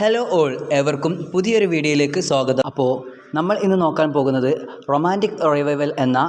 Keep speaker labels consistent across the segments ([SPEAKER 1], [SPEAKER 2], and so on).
[SPEAKER 1] Hello all, ഏവർക്കും പുതിയൊരു വീഡിയോയിലേക്ക് സ്വാഗതം. അപ്പോൾ നമ്മൾ ഇന്ന് നോക്കാൻ പോകുന്നത് റൊമാൻറ്റിക് റിവൈവൽ എന്ന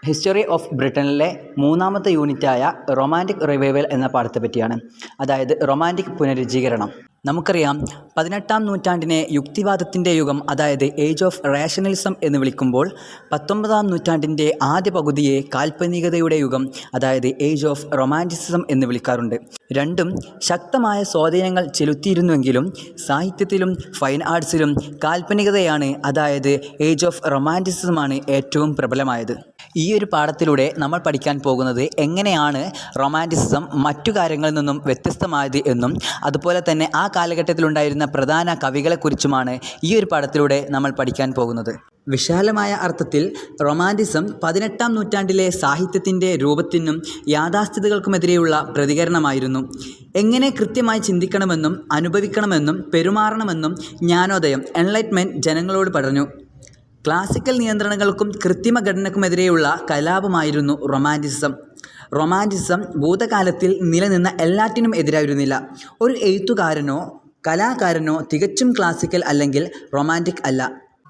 [SPEAKER 1] ഹിസ്റ്ററി ഓഫ് ബ്രിട്ടനിലെ മൂന്നാമത്തെ യൂണിറ്റായ റൊമാൻറ്റിക് റിവൈവൽ എന്ന പാഠത്തെ പറ്റിയാണ്. അതായത് റൊമാൻറ്റിക് പുനരുജ്ജീകരണം. നമുക്കറിയാം, 18-ാം നൂറ്റാണ്ടിനെ യുക്തിവാദത്തിൻ്റെ യുഗം, അതായത് ഏജ് ഓഫ് റേഷണലിസം എന്ന് വിളിക്കുമ്പോൾ 19-ാം നൂറ്റാണ്ടിൻ്റെ ആദ്യ പകുതിയെ കാൽപ്പനികതയുടെ യുഗം, അതായത് ഏജ് ഓഫ് റൊമാൻറ്റിസിസം എന്ന് വിളിക്കാറുണ്ട്. രണ്ടും ശക്തമായ സ്വാധീനങ്ങൾ ചെലുത്തിയിരുന്നുവെങ്കിലും സാഹിത്യത്തിലും ഫൈൻ ആർട്സിലും കാൽപ്പനികതയാണ്, അതായത് ഏജ് ഓഫ് റൊമാൻറ്റിസിസമാണ് ഏറ്റവും പ്രബലമായത്. ഈ ഒരു പാഠത്തിലൂടെ നമ്മൾ പഠിക്കാൻ പോകുന്നത് എങ്ങനെയാണ് റൊമാൻറ്റിസിസം മറ്റു കാര്യങ്ങളിൽ നിന്നും വ്യത്യസ്തമായത് എന്നും അതുപോലെ തന്നെ ആ കാലഘട്ടത്തിലുണ്ടായിരുന്ന പ്രധാന കവികളെക്കുറിച്ചുമാണ് ഈ ഒരു പാഠത്തിലൂടെ നമ്മൾ പഠിക്കാൻ പോകുന്നത്. വിശാലമായ അർത്ഥത്തിൽ റൊമാൻറ്റിസം 18-ാം നൂറ്റാണ്ടിലെ സാഹിത്യത്തിൻ്റെ രൂപത്തിനും യാഥാസ്ഥിതികൾക്കുമെതിരെയുള്ള പ്രതികരണമായിരുന്നു. എങ്ങനെ കൃത്യമായി ചിന്തിക്കണമെന്നും അനുഭവിക്കണമെന്നും പെരുമാറണമെന്നും ജ്ഞാനോദയം എൻലൈറ്റ്മെൻറ്റ് ജനങ്ങളോട് പറഞ്ഞു. ക്ലാസിക്കൽ നിയന്ത്രണങ്ങൾക്കും കൃത്രിമ ഘടനക്കുമെതിരെയുള്ള കലാപമായിരുന്നു റൊമാൻറ്റിസിസം. റൊമാൻറ്റിസിസം ഭൂതകാലത്തിൽ നിലനിന്ന എല്ലാറ്റിനും എതിരായിരുന്നില്ല. ഒരു എഴുത്തുകാരനോ കലാകാരനോ തികച്ചും ക്ലാസിക്കൽ അല്ലെങ്കിൽ റൊമാൻറ്റിക് അല്ല.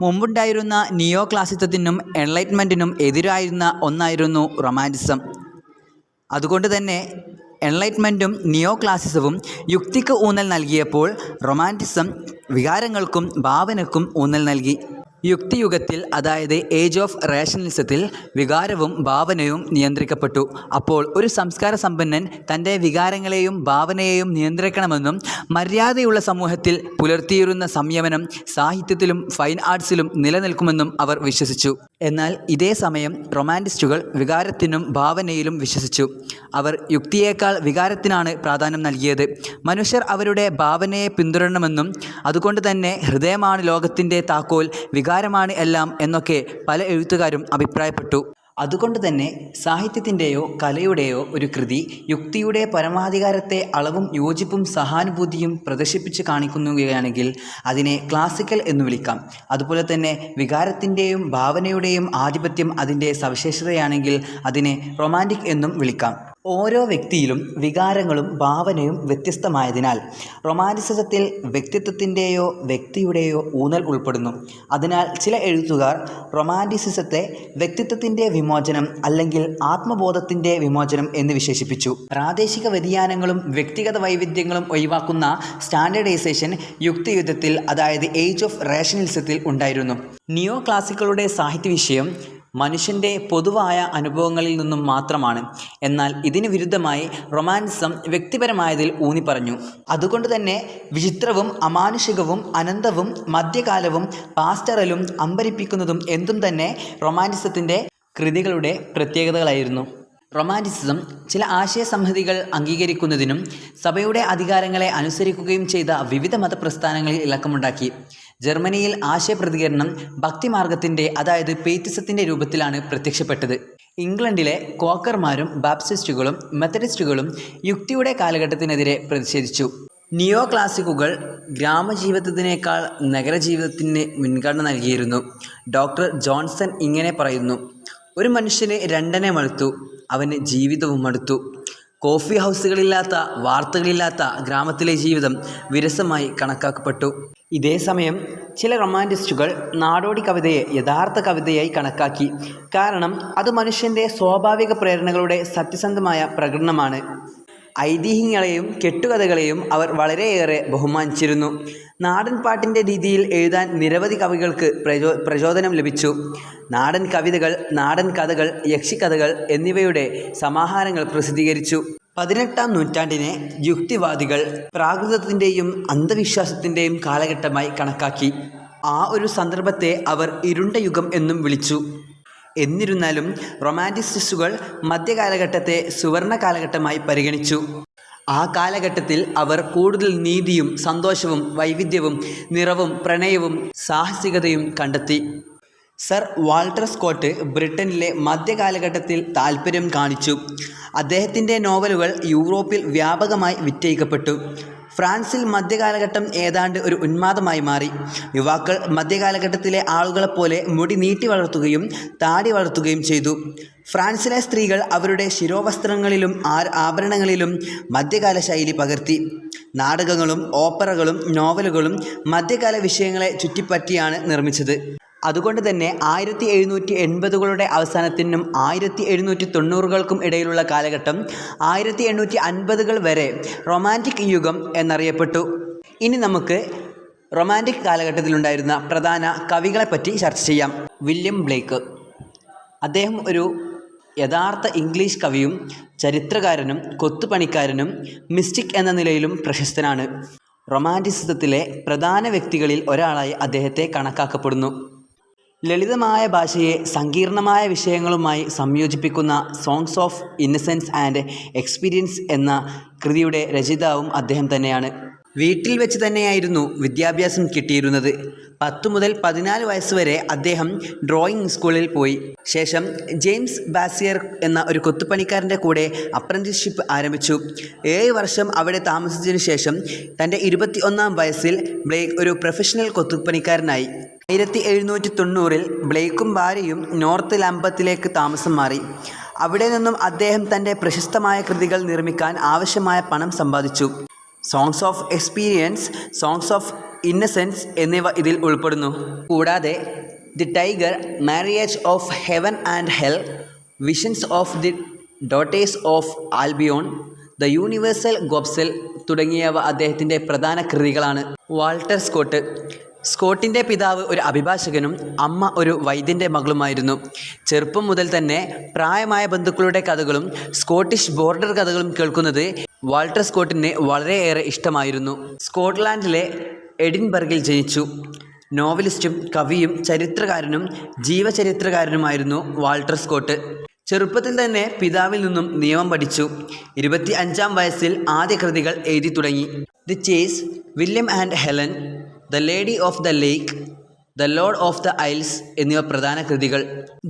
[SPEAKER 1] മുമ്പുണ്ടായിരുന്ന നിയോ ക്ലാസിസത്തിനും എൻലൈറ്റ്മെൻറ്റിനും എതിരായിരുന്ന ഒന്നായിരുന്നു റൊമാൻറ്റിസിസം. അതുകൊണ്ട് തന്നെ എൻലൈറ്റ്മെൻറ്റും നിയോ ക്ലാസിസവും യുക്തിക്ക് ഊന്നൽ നൽകിയപ്പോൾ റൊമാൻറ്റിസിസം വികാരങ്ങൾക്കും ഭാവനയ്ക്കും ഊന്നൽ നൽകി. യുക്തിയുഗത്തിൽ, അതായത് ഏജ് ഓഫ് റേഷണലിസത്തിൽ, വികാരവും ഭാവനയും നിയന്ത്രിക്കപ്പെട്ടു. അപ്പോൾ ഒരു സംസ്കാര സമ്പന്നൻ തൻ്റെ വികാരങ്ങളെയും ഭാവനയെയും നിയന്ത്രിക്കണമെന്നും മര്യാദയുള്ള സമൂഹത്തിൽ പുലർത്തിയിരുന്ന സംയമനം സാഹിത്യത്തിലും ഫൈൻ ആർട്സിലും നിലനിൽക്കുമെന്നും അവർ വിശ്വസിച്ചു. എന്നാൽ ഇതേ സമയം റൊമാൻറ്റിസ്റ്റുകൾ വികാരത്തിനും ഭാവനയിലും വിശ്വസിച്ചു. അവർ യുക്തിയേക്കാൾ വികാരത്തിനാണ് പ്രാധാന്യം നൽകിയത്. മനുഷ്യർ അവരുടെ ഭാവനയെ പിന്തുടരണമെന്നും അതുകൊണ്ട് തന്നെ ഹൃദയമാണ് ലോകത്തിൻ്റെ താക്കോൽ, വികാരമാണ് എല്ലാം എന്നൊക്കെ പല എഴുത്തുകാരും അഭിപ്രായപ്പെട്ടു. അതുകൊണ്ട് തന്നെ സാഹിത്യത്തിൻ്റെയോ കലയുടെയോ ഒരു കൃതി യുക്തിയുടെ പരമാധികാരത്തെ അളവും യോജിപ്പും സഹാനുഭൂതിയും പ്രദർശിപ്പിച്ച് കാണിക്കുകയാണെങ്കിൽ അതിനെ ക്ലാസിക്കൽ എന്ന് വിളിക്കാം. അതുപോലെ തന്നെ വികാരത്തിൻ്റെയും ഭാവനയുടെയും ആധിപത്യം അതിൻ്റെ സവിശേഷതയാണെങ്കിൽ അതിനെ റൊമാൻറ്റിക് എന്നും വിളിക്കാം. ഓരോ വ്യക്തിയിലും വികാരങ്ങളും ഭാവനയും വ്യത്യസ്തമായതിനാൽ റൊമാൻറ്റിസിസത്തിൽ വ്യക്തിത്വത്തിൻ്റെയോ വ്യക്തിയുടെയോ ഊന്നൽ ഉൾപ്പെടുന്നു. അതിനാൽ ചില എഴുത്തുകാർ റൊമാൻറ്റിസിസത്തെ വ്യക്തിത്വത്തിൻ്റെ വിമോചനം അല്ലെങ്കിൽ ആത്മബോധത്തിൻ്റെ വിമോചനം എന്ന് വിശേഷിപ്പിച്ചു. പ്രാദേശിക വ്യതിയാനങ്ങളും വ്യക്തിഗത വൈവിധ്യങ്ങളും ഒഴിവാക്കുന്ന സ്റ്റാൻഡേർഡൈസേഷൻ യുക്തിയുഗത്തിൽ, അതായത് ഏജ് ഓഫ് റേഷണലിസത്തിൽ ഉണ്ടായിരുന്നു. നിയോ ക്ലാസിക്കുകളുടെ സാഹിത്യ വിഷയം മനുഷ്യൻ്റെ പൊതുവായ അനുഭവങ്ങളിൽ നിന്നും മാത്രമാണ്. എന്നാൽ ഇതിന് വിരുദ്ധമായി റൊമാൻറ്റിസം വ്യക്തിപരമായതിൽ ഊന്നിപ്പറഞ്ഞു. അതുകൊണ്ട് തന്നെ വിചിത്രവും അമാനുഷികവും അനന്തവും മധ്യകാലവും പാസ്റ്ററലും അമ്പരിപ്പിക്കുന്നതും എന്തും തന്നെ റൊമാൻറ്റിസത്തിൻ്റെ കൃതികളുടെ പ്രത്യേകതകളായിരുന്നു. റൊമാൻറ്റിസിസം ചില ആശയസംഹിതകൾ അംഗീകരിക്കുന്നതിനും സഭയുടെ അധികാരങ്ങളെ അനുസരിക്കുകയും ചെയ്ത വിവിധ മതപ്രസ്ഥാനങ്ങളിൽ ഇളക്കമുണ്ടാക്കി. ജർമ്മനിയിൽ ആശയപ്രതികരണം ഭക്തിമാർഗത്തിൻ്റെ, അതായത് പെയ്ത്തിസത്തിൻ്റെ രൂപത്തിലാണ് പ്രത്യക്ഷപ്പെട്ടത്. ഇംഗ്ലണ്ടിലെ ക്വാക്കർമാരും ബാപ്റ്റിസ്റ്റുകളും മെത്തഡിസ്റ്റുകളും യുക്തിയുടെ കാലഘട്ടത്തിനെതിരെ പ്രതിഷേധിച്ചു. നിയോ ക്ലാസിക്കുകൾ ഗ്രാമജീവിതത്തിനേക്കാൾ നഗരജീവിതത്തിന് മുൻഗണന നൽകിയിരുന്നു. ഡോക്ടർ ജോൺസൺ ഇങ്ങനെ പറയുന്നു: ഒരു മനുഷ്യന് രണ്ടെണ്ണെ മടുത്തു, അവന് ജീവിതവും മടുത്തു. കോഫി ഹൗസുകളില്ലാത്ത, വാർത്തകളില്ലാത്ത ഗ്രാമത്തിലെ ജീവിതം വിരസമായി കണക്കാക്കപ്പെട്ടു. ഇതേ സമയം ചില റൊമാൻറ്റിസ്റ്റുകൾ നാടോടി കവിതയെ യഥാർത്ഥ കവിതയായി കണക്കാക്കി. കാരണം അത് മനുഷ്യൻ്റെ സ്വാഭാവിക പ്രേരണകളുടെ സത്യസന്ധമായ പ്രകടനമാണ്. ഐതിഹ്യങ്ങളെയും കെട്ടുകഥകളെയും അവർ വളരെയേറെ ബഹുമാനിച്ചിരുന്നു. നാടൻ പാട്ടിൻ്റെ രീതിയിൽ എഴുതാൻ നിരവധി കവികൾക്ക് പ്രചോദനം ലഭിച്ചു. നാടൻ കവിതകൾ, നാടൻ കഥകൾ, യക്ഷിക്കഥകൾ എന്നിവയുടെ സമാഹാരങ്ങൾ പ്രസിദ്ധീകരിച്ചു. 18-ാം നൂറ്റാണ്ടിനെ യുക്തിവാദികൾ പ്രാകൃതത്തിൻ്റെയും അന്ധവിശ്വാസത്തിൻ്റെയും കാലഘട്ടമായി കണക്കാക്കി. ആ ഒരു സന്ദർഭത്തെ അവർ ഇരുണ്ട യുഗം എന്നും വിളിച്ചു. എന്നിരുന്നാലും റൊമാൻറ്റിസിസ്റ്റുകൾ മധ്യകാലഘട്ടത്തെ സുവർണ കാലഘട്ടമായി പരിഗണിച്ചു. ആ കാലഘട്ടത്തിൽ അവർ കൂടുതൽ നീതിയും സന്തോഷവും വൈവിധ്യവും നിറവും പ്രണയവും സാഹസികതയും കണ്ടെത്തി. സർ വാൾട്ടർ സ്കോട്ട് ബ്രിട്ടനിലെ മധ്യകാലഘട്ടത്തിൽ താൽപ്പര്യം കാണിച്ചു. അദ്ദേഹത്തിൻ്റെ നോവലുകൾ യൂറോപ്പിൽ വ്യാപകമായി വിറ്റഴിക്കപ്പെട്ടു. ഫ്രാൻസിൽ മധ്യകാലഘട്ടം ഏതാണ്ട് ഒരു ഉന്മാദമായി മാറി. യുവാക്കൾ മധ്യകാലഘട്ടത്തിലെ ആളുകളെപ്പോലെ മുടി നീട്ടി വളർത്തുകയും താടി വളർത്തുകയും ചെയ്തു. ഫ്രാൻസിലെ സ്ത്രീകൾ അവരുടെ ശിരോവസ്ത്രങ്ങളിലും ആഭരണങ്ങളിലും മധ്യകാല ശൈലി പകർത്തി. നാടകങ്ങളും ഓപ്പറകളും നോവലുകളും മധ്യകാല വിഷയങ്ങളെ ചുറ്റിപ്പറ്റിയാണ് നിർമ്മിച്ചത്. അതുകൊണ്ട് തന്നെ 1780കളുടെ അവസാനത്തിനും 1790കൾക്കും ഇടയിലുള്ള കാലഘട്ടം 1850കൾ വരെ റൊമാൻറ്റിക് യുഗം എന്നറിയപ്പെട്ടു. ഇനി നമുക്ക് റൊമാൻറ്റിക് കാലഘട്ടത്തിലുണ്ടായിരുന്ന പ്രധാന കവികളെപ്പറ്റി ചർച്ച ചെയ്യാം. William Blake. അദ്ദേഹം ഒരു യഥാർത്ഥ ഇംഗ്ലീഷ് കവിയും ചരിത്രകാരനും കൊത്തുപണിക്കാരനും മിസ്റ്റിക് എന്ന നിലയിലും പ്രശസ്തനാണ്. റൊമാൻറ്റിസിസത്തിലെ പ്രധാന വ്യക്തികളിൽ ഒരാളായി അദ്ദേഹത്തെ കണക്കാക്കപ്പെടുന്നു. ലളിതമായ ഭാഷയെ സങ്കീർണമായ വിഷയങ്ങളുമായി സംയോജിപ്പിക്കുന്ന songs of innocence and experience എന്ന കൃതിയുടെ രചയിതാവും അദ്ദേഹം തന്നെയാണ്. വീട്ടിൽ വെച്ച് തന്നെയായിരുന്നു വിദ്യാഭ്യാസം കിട്ടിയിരുന്നത്. 10 മുതൽ 14 വയസ്സ് വരെ അദ്ദേഹം ഡ്രോയിങ് സ്കൂളിൽ പോയി. ശേഷം ജെയിംസ് ബാസിയർ എന്ന ഒരു കൊത്തുപണിക്കാരൻ്റെ കൂടെ അപ്രന്റീസ്ഷിപ്പ് ആരംഭിച്ചു. 7 വർഷം അവിടെ താമസിച്ചതിനു ശേഷം തൻ്റെ 21ാം വയസ്സിൽ ബ്ലേക്ക് ഒരു പ്രൊഫഷണൽ കൊത്തുപണിക്കാരനായി. 1790-ൽ ബ്ലേക്കും ഭാര്യയും നോർത്ത് ലംബത്തിലേക്ക് താമസം മാറി. അവിടെ നിന്നും അദ്ദേഹം തൻ്റെ പ്രശസ്തമായ കൃതികൾ നിർമ്മിക്കാൻ ആവശ്യമായ പണം സമ്പാദിച്ചു. Songs of experience, songs of innocence എന്നിവ ഇതിൽ ഉൾപ്പെടുന്നു. കൂടാതെ the tiger, marriage of heaven and hell, visions of the daughters of Albion, the universal gospel തുടങ്ങിയവ അദ്ദേഹത്തിൻ്റെ പ്രധാന കൃതികളാണ്. Walter Scott. സ്കോട്ടിൻ്റെ പിതാവ് ഒരു അഭിഭാഷകനും അമ്മ ഒരു വൈദ്യൻ്റെ മകളുമായിരുന്നു. ചെറുപ്പം മുതൽ തന്നെ പ്രായമായ ബന്ധുക്കളുടെ കഥകളും സ്കോട്ടിഷ് ബോർഡർ കഥകളും കേൾക്കുന്നത് വാൾട്ടർ സ്കോട്ടിന് വളരെയേറെ ഇഷ്ടമായിരുന്നു. സ്കോട്ട്ലാൻഡിലെ എഡിൻബർഗിൽ ജനിച്ചു. നോവലിസ്റ്റും കവിയും ചരിത്രകാരനും ജീവചരിത്രകാരനുമായിരുന്നു വാൾട്ടർ സ്കോട്ട്. ചെറുപ്പത്തിൽ തന്നെ പിതാവിൽ നിന്നും നിയമം പഠിച്ചു. 25ാം വയസ്സിൽ ആദ്യ കൃതികൾ എഴുതി തുടങ്ങി. The chase, William and Helen, the lady of the lake, the Lord of the IELTS എന്നിവ പ്രധാന കൃതികൾ.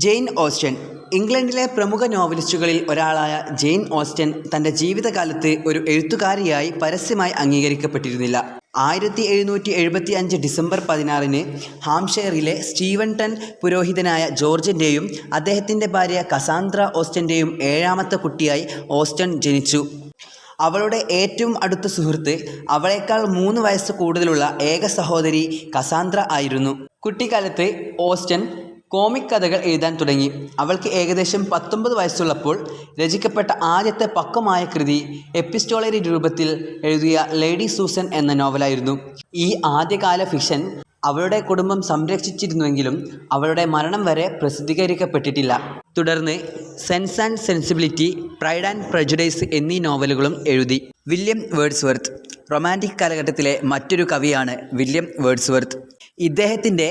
[SPEAKER 1] ജെയിൻ ഓസ്റ്റൻ. ഇംഗ്ലണ്ടിലെ പ്രമുഖ നോവലിസ്റ്റുകളിൽ ഒരാളായ ജെയിൻ ഓസ്റ്റൻ തൻ്റെ ജീവിതകാലത്ത് ഒരു എഴുത്തുകാരിയായി പരസ്യമായി അംഗീകരിക്കപ്പെട്ടിരുന്നില്ല. 1775 ഡിസംബർ 16-ന് ഹാംഷെയറിലെ സ്റ്റീവൻടൺ പുരോഹിതനായ ജോർജിൻ്റെയും അദ്ദേഹത്തിൻ്റെ ഭാര്യ കസാന്ദ്ര ഓസ്റ്റൻ്റെയും 7ാമത്തെ കുട്ടിയായി ഓസ്റ്റൻ ജനിച്ചു. അവളുടെ ഏറ്റവും അടുത്ത സുഹൃത്ത് അവളേക്കാൾ 3 വയസ്സ് കൂടുതലുള്ള ഏക സഹോദരി കസാന്ദ്ര ആയിരുന്നു. കുട്ടിക്കാലത്ത് ഓസ്റ്റൻ കോമിക് കഥകൾ എഴുതാൻ തുടങ്ങി. അവൾക്ക് ഏകദേശം 19 വയസ്സുള്ളപ്പോൾ രചിക്കപ്പെട്ട ആദ്യത്തെ പക്വമായ കൃതി എപ്പിസ്റ്റോളറി രൂപത്തിൽ എഴുതിയ ലേഡി സൂസൻ എന്ന നോവലായിരുന്നു. ഈ ആദ്യകാല ഫിക്ഷൻ അവളുടെ കുടുംബം സംരക്ഷിച്ചിരുന്നുവെങ്കിലും അവളുടെ മരണം വരെ പ്രസിദ്ധീകരിക്കപ്പെട്ടിട്ടില്ല. തുടർന്ന് sense and sensibility, pride and prejudice എന്നീ നോവലുകളും എഴുതി. William Wordsworth. റൊമാൻറ്റിക് കാലഘട്ടത്തിലെ മറ്റൊരു കവിയാണ് വില്യം വേർഡ്സ്വർത്ത്. ഇദ്ദേഹത്തിൻ്റെ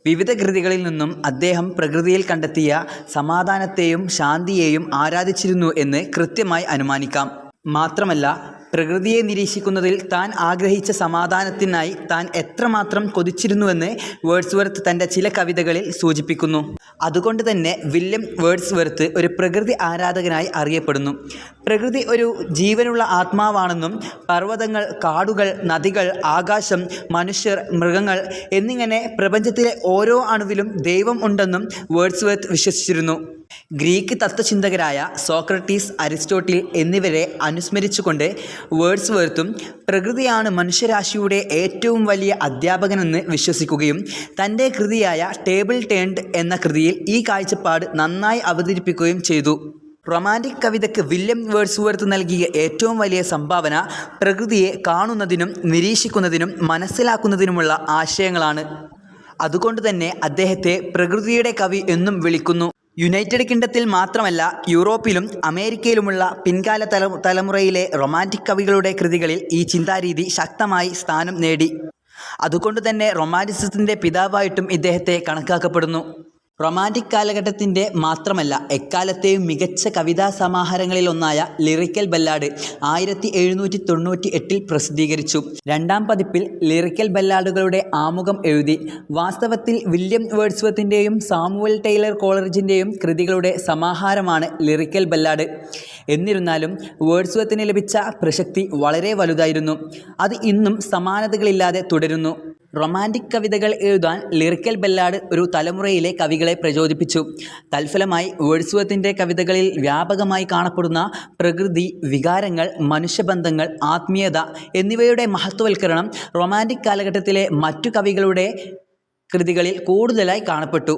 [SPEAKER 1] വിവിധ കൃതികളിൽ നിന്നും അദ്ദേഹം പ്രകൃതിയിൽ കണ്ടെത്തിയ സമാധാനത്തെയും ശാന്തിയെയും ആരാധിച്ചിരുന്നു എന്ന് കൃത്യമായി അനുമാനിക്കാം. മാത്രമല്ല, പ്രകൃതിയെ നിരീക്ഷിക്കുന്നതിൽ താൻ ആഗ്രഹിച്ച സമാധാനത്തിനായി താൻ എത്രമാത്രം കൊതിച്ചിരുന്നുവെന്ന് വേർഡ്സ്വർത്ത് തൻ്റെ ചില കവിതകളിൽ സൂചിപ്പിക്കുന്നു. അതുകൊണ്ട് തന്നെ വില്യം വേർഡ്സ്വർത്ത് ഒരു പ്രകൃതി ആരാധകനായി അറിയപ്പെടുന്നു. പ്രകൃതി ഒരു ജീവനുള്ള ആത്മാവാണെന്നും പർവ്വതങ്ങൾ, കാടുകൾ, നദികൾ, ആകാശം, മനുഷ്യർ, മൃഗങ്ങൾ എന്നിങ്ങനെ പ്രപഞ്ചത്തിലെ ഓരോ അണുവിലും ദൈവം ഉണ്ടെന്നും വേർഡ്സ്വർത്ത് വിശ്വസിച്ചിരുന്നു. ഗ്രീക്ക് തത്വചിന്തകരായ സോക്രട്ടീസ്, അരിസ്റ്റോട്ടിൽ എന്നിവരെ അനുസ്മരിച്ചുകൊണ്ട് വേർഡ്സ്വർത്തും പ്രകൃതിയാണ് മനുഷ്യരാശിയുടെ ഏറ്റവും വലിയ അധ്യാപകനെന്ന് വിശ്വസിക്കുകയും തൻ്റെ കൃതിയായ ടേബിൾ ടേൺഡ് എന്ന കൃതിയിൽ ഈ കാഴ്ചപ്പാട് നന്നായി അവതരിപ്പിക്കുകയും ചെയ്തു. റൊമാൻറ്റിക് കവിതയ്ക്ക് വില്യം വേർഡ്സ്വർത്ത് നൽകിയ ഏറ്റവും വലിയ സംഭാവന പ്രകൃതിയെ കാണുന്നതിനും നിരീക്ഷിക്കുന്നതിനും മനസ്സിലാക്കുന്നതിനുമുള്ള ആശയങ്ങളാണ്. അതുകൊണ്ട് തന്നെ അദ്ദേഹത്തെ പ്രകൃതിയുടെ കവി എന്നും വിളിക്കുന്നു. യുണൈറ്റഡ് കിങ്ഡത്തിൽ മാത്രമല്ല, യൂറോപ്പിലും അമേരിക്കയിലുമുള്ള പിൻകാല തലമുറയിലെ റൊമാൻറ്റിക് കവികളുടെ കൃതികളിൽ ഈ ചിന്താരീതി ശക്തമായി സ്ഥാനം നേടി. അതുകൊണ്ട് തന്നെ റൊമാൻറ്റിസിസത്തിൻ്റെ പിതാവായിട്ടും ഇദ്ദേഹത്തെ കണക്കാക്കപ്പെടുന്നു. റൊമാൻറ്റിക് കാലഘട്ടത്തിൻ്റെ മാത്രമല്ല എക്കാലത്തെയും മികച്ച കവിതാ സമാഹാരങ്ങളിലൊന്നായ ലിറിക്കൽ ബല്ലാഡ് 1798 പ്രസിദ്ധീകരിച്ചു. രണ്ടാം പതിപ്പിൽ ലിറിക്കൽ ബല്ലാഡുകളുടെ ആമുഖം എഴുതി. വാസ്തവത്തിൽ വില്യം വേർഡ്സ്വർത്തിൻ്റെയും സാമുവൽ ടൈലർ കോളറിഡ്ജിൻ്റെയും കൃതികളുടെ സമാഹാരമാണ് ലിറിക്കൽ ബല്ലാഡ്. എന്നിരുന്നാലും വേർഡ്സ്വർത്തിന് ലഭിച്ച പ്രശസ്തി വളരെ വലുതായിരുന്നു. അത് ഇന്നും സമാനതകളില്ലാതെ തുടരുന്നു. റൊമാൻറ്റിക് കവിതകൾ എഴുതാൻ ലിറിക്കൽ ബല്ലാഡ് ഒരു തലമുറയിലെ കവികളെ പ്രചോദിപ്പിച്ചു. തൽഫലമായി വേർഡ്സ്വർത്തിൻ്റെ കവിതകളിൽ വ്യാപകമായി കാണപ്പെടുന്ന പ്രകൃതി, വികാരങ്ങൾ, മനുഷ്യബന്ധങ്ങൾ, ആത്മീയത എന്നിവയുടെ മഹത്വവൽക്കരണം റൊമാൻറ്റിക് കാലഘട്ടത്തിലെ മറ്റു കവികളുടെ കൃതികളിൽ കൂടുതലായി കാണപ്പെട്ടു.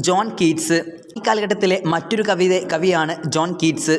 [SPEAKER 1] ജോൺ കീറ്റ്സ് ഈ കാലഘട്ടത്തിലെ മറ്റൊരു കവിയാണ് ജോൺ കീറ്റ്സ്.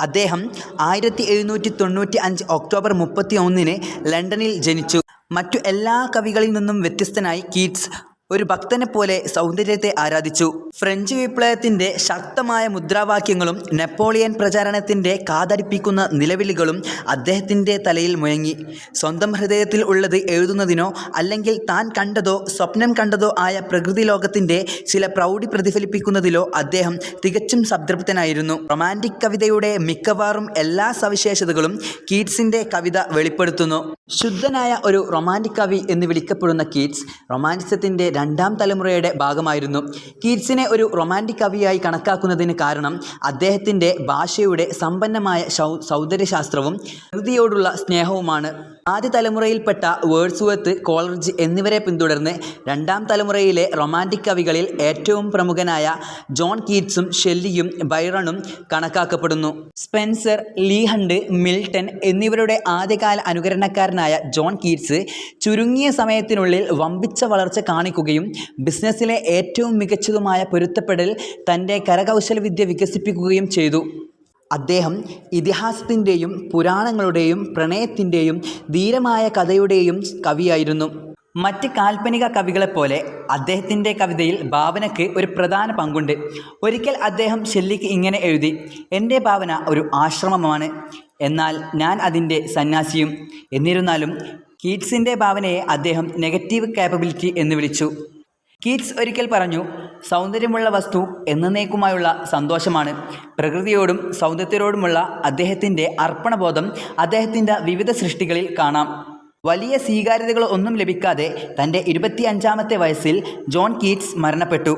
[SPEAKER 1] അദ്ദേഹം 1795 ഒക്ടോബർ 31 ലണ്ടനിൽ ജനിച്ചു. മറ്റു എല്ലാ കവികളിൽ നിന്നും വ്യത്യസ്തനായി കീറ്റ്സ് ഒരു ഭക്തനെപ്പോലെ സൗന്ദര്യത്തെ ആരാധിച്ചു. ഫ്രഞ്ച് വിപ്ലവത്തിൻ്റെ ശക്തമായ മുദ്രാവാക്യങ്ങളും നെപ്പോളിയൻ പ്രചാരണത്തിൻ്റെ കാതടിപ്പിക്കുന്ന നിലവിളികളും അദ്ദേഹത്തിൻ്റെ തലയിൽ മുഴങ്ങി. സ്വന്തം ഹൃദയത്തിൽ ഉള്ളത് എഴുതുന്നതിനോ അല്ലെങ്കിൽ താൻ കണ്ടതോ സ്വപ്നം കണ്ടതോ ആയ പ്രകൃതി ലോകത്തിൻ്റെ ചില പ്രൗഢി പ്രതിഫലിപ്പിക്കുന്നതിലോ അദ്ദേഹം തികച്ചും സംതൃപ്തനായിരുന്നു. റൊമാൻറ്റിക് കവിതയുടെ മിക്കവാറും എല്ലാ സവിശേഷതകളും കീറ്റ്സിൻ്റെ കവിത വെളിപ്പെടുത്തുന്നു. ശുദ്ധനായ ഒരു റൊമാൻറ്റിക് കവി എന്ന് വിളിക്കപ്പെടുന്ന കീറ്റ്സ് റൊമാൻറ്റിസത്തിൻ്റെ രണ്ടാം തലമുറയുടെ ഭാഗമായിരുന്നു. കീറ്റ്സിനെ ഒരു റൊമാൻറ്റിക് കവിയായി കണക്കാക്കുന്നതിന് കാരണം അദ്ദേഹത്തിൻ്റെ ഭാഷയുടെ സമ്പന്നമായ സൗന്ദര്യശാസ്ത്രവും പ്രകൃതിയോടുള്ള സ്നേഹവുമാണ്. ആദ്യ തലമുറയിൽപ്പെട്ട വേർഡ്സ്വർത്ത്, കോളറിഡ്ജ് എന്നിവരെ പിന്തുടർന്ന് രണ്ടാം തലമുറയിലെ റൊമാൻറ്റിക് കവികളിൽ ഏറ്റവും പ്രമുഖനായ ജോൺ കീറ്റ്സും ഷെല്ലിയും ബൈറണും കണക്കാക്കപ്പെടുന്നു. സ്പെൻസർ, ലീ ഹണ്ട്, മിൽട്ടൺ എന്നിവരുടെ ആദ്യകാല അനുകരണക്കാരനായ ജോൺ കീറ്റ്സ് ചുരുങ്ങിയ സമയത്തിനുള്ളിൽ വമ്പിച്ച വളർച്ച കാണിക്കുകയും ബിസിനസ്സിലെ ഏറ്റവും മികച്ചതുമായ പൊരുത്തപ്പെടൽ തൻ്റെ കരകൗശലവിദ്യ വികസിപ്പിക്കുകയും ചെയ്തു. അദ്ദേഹം ഇതിഹാസത്തിൻ്റെയും പുരാണങ്ങളുടെയും പ്രണയത്തിൻ്റെയും ധീരമായ കഥയുടെയും കവിയായിരുന്നു. മറ്റ് കാൽപ്പനിക കവികളെപ്പോലെ അദ്ദേഹത്തിൻ്റെ കവിതയിൽ ഭാവനയ്ക്ക് ഒരു പ്രധാന പങ്കുണ്ട്. ഒരിക്കൽ അദ്ദേഹം ഷെല്ലിക്ക് ഇങ്ങനെ എഴുതി: എൻ്റെ ഭാവന ഒരു ആശ്രമമാണ്, എന്നാൽ ഞാൻ അതിൻ്റെ സന്യാസിയും. എന്നിരുന്നാലും കീറ്റ്സിൻ്റെ ഭാവനയെ അദ്ദേഹം നെഗറ്റീവ് കാപ്പബിലിറ്റി എന്ന് വിളിച്ചു. കീറ്റ്സ് ഒരിക്കൽ പറഞ്ഞു: സൗന്ദര്യമുള്ള വസ്തു എന്നേക്കുമായുള്ള സന്തോഷമാണ്. പ്രകൃതിയോടും സൗന്ദര്യത്തോടുമുള്ള അദ്ദേഹത്തിൻ്റെ അർപ്പണബോധം അദ്ദേഹത്തിൻ്റെ വിവിധ സൃഷ്ടികളിൽ കാണാം. വലിയ സ്വീകാര്യതകളൊന്നും ലഭിക്കാതെ തൻ്റെ 25-ാമത്തെ വയസ്സിൽ ജോൺ കീറ്റ്സ് മരണപ്പെട്ടു.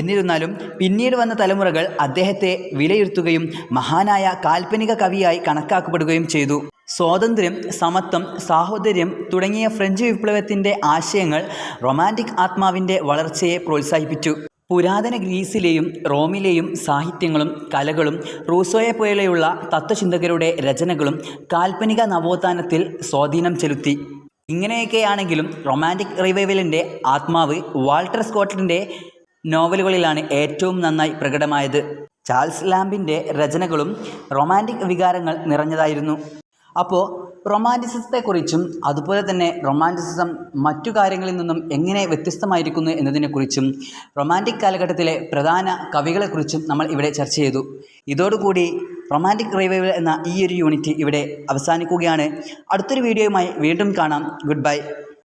[SPEAKER 1] എന്നിരുന്നാലും പിന്നീട് വന്ന തലമുറകൾ അദ്ദേഹത്തെ വിലയിരുത്തുകയും മഹാനായ കാൽപ്പനിക കവിയായി കണക്കാക്കപ്പെടുകയും ചെയ്തു. സ്വാതന്ത്ര്യം, സമത്വം, സാഹോദര്യം തുടങ്ങിയ ഫ്രഞ്ച് വിപ്ലവത്തിൻ്റെ ആശയങ്ങൾ റൊമാൻറ്റിക് ആത്മാവിൻ്റെ വളർച്ചയെ പ്രോത്സാഹിപ്പിച്ചു. പുരാതന ഗ്രീസിലെയും റോമിലെയും സാഹിത്യങ്ങളും കലകളും റൂസോയെപ്പോലെയുള്ള തത്വചിന്തകരുടെ രചനകളും കാൽപ്പനിക നവോത്ഥാനത്തിൽ സ്വാധീനം ചെലുത്തി. ഇങ്ങനെയൊക്കെയാണെങ്കിലും റൊമാൻറ്റിക് റിവൈവലിൻ്റെ ആത്മാവ് വാൾട്ടർ സ്കോട്ടിൻ്റെ നോവലുകളിലാണ് ഏറ്റവും നന്നായി പ്രകടമായത്. ചാൾസ് ലാംബിൻ്റെ രചനകളും റൊമാൻറ്റിക് വികാരങ്ങൾ നിറഞ്ഞതായിരുന്നു. അപ്പോൾ റൊമാൻറ്റിസിസത്തെക്കുറിച്ചും അതുപോലെ തന്നെ റൊമാൻറ്റിസിസം മറ്റു കാര്യങ്ങളിൽ നിന്നും എങ്ങനെ വ്യത്യസ്തമായിരിക്കുന്നു എന്നതിനെക്കുറിച്ചും റൊമാൻറ്റിക് കാലഘട്ടത്തിലെ പ്രധാന കവികളെക്കുറിച്ചും നമ്മൾ ഇവിടെ ചർച്ച ചെയ്തു. ഇതോടുകൂടി റൊമാൻറ്റിക് റിവൈവൽ എന്ന ഈ ഒരു യൂണിറ്റ് ഇവിടെ അവസാനിക്കുകയാണ്. അടുത്തൊരു വീഡിയോയുമായി വീണ്ടും കാണാം. Good bye.